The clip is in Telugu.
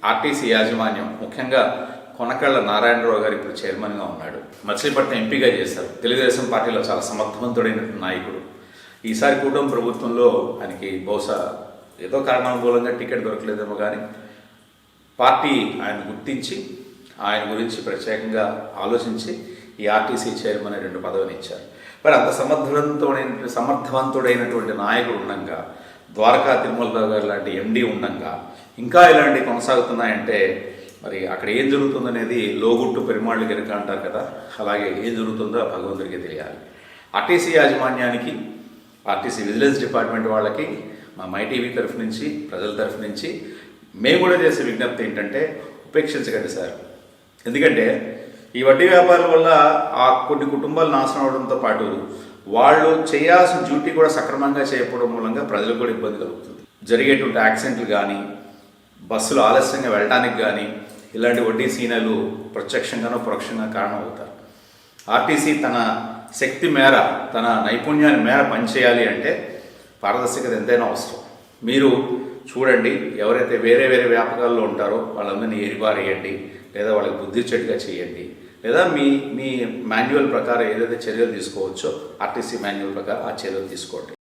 ఆర్టీసీ యాజమాన్యం ముఖ్యంగా కొనకళ్ళ నారాయణరావు గారు ఇప్పుడు చైర్మన్గా ఉన్నాడు. మచిలీపట్నం ఎంపీగా చేశారు. తెలుగుదేశం పార్టీలో చాలా సమర్థవంతుడైన నాయకుడు. ఈసారి కూటమి ప్రభుత్వంలో ఆయనకి బహుశా ఏదో కారణానుకూలంగా టికెట్ దొరకలేదేమో కానీ పార్టీ ఆయన గుర్తించి ఆయన గురించి ప్రత్యేకంగా ఆలోచించి ఈ ఆర్టీసీ చైర్మన్ అనే 2 పదవిని ఇచ్చారు. మరి అంత సమర్థవంతుడైనటువంటి నాయకుడు ఉండగా, ద్వారకా తిరుమలరావు గారు లాంటి ఎండీ ఉండగా ఇంకా ఇలాంటివి కొనసాగుతున్నాయంటే మరి అక్కడ ఏం జరుగుతుందనేది లోగుట్టు పెరుమాళ్ళు గిరిక అంటారు కదా, అలాగే ఏం జరుగుతుందో భగవంతుడికి తెలియాలి. ఆర్టీసీ యాజమాన్యానికి, ఆర్టీసీ విజిలెన్స్ డిపార్ట్మెంట్ వాళ్ళకి మా మైటీవీ తరఫు నుంచి, ప్రజల తరఫు నుంచి మేము కూడా చేసే విజ్ఞప్తి ఏంటంటే ఉపేక్షించకండి సార్. ఎందుకంటే ఈ వడ్డీ వ్యాపారాల వల్ల ఆ కొన్ని కుటుంబాలు నాశనం అవడంతో పాటు వాళ్ళు చేయాల్సిన డ్యూటీ కూడా సక్రమంగా చేయకపోవడం మూలంగా ప్రజలకు కూడా ఇబ్బంది కలుగుతుంది. జరిగేటువంటి యాక్సిడెంట్లు కానీ, బస్సులు ఆలస్యంగా వెళ్ళడానికి కానీ ఇలాంటి వడ్డీ సీనాలు ప్రత్యక్షంగానో పరోక్షంగా కారణం అవుతారు. ఆర్టీసీ తన శక్తి మేర, తన నైపుణ్యాన్ని మేర పనిచేయాలి అంటే పారదర్శకత ఎంతైనా అవసరం. మీరు చూడండి, ఎవరైతే వేరే వేరే వ్యాపకాల్లో ఉంటారో వాళ్ళందరినీ ఏరిపారేయండి, లేదా వాళ్ళకి బుద్ధి చెట్టుగా చేయండి, లేదా మీ మాన్యువల్ ప్రకారం ఏదైతే చర్యలు తీసుకోవచ్చో ఆర్టీసీ మాన్యువల్ ప్రకారం ఆ చర్యలు తీసుకోండి.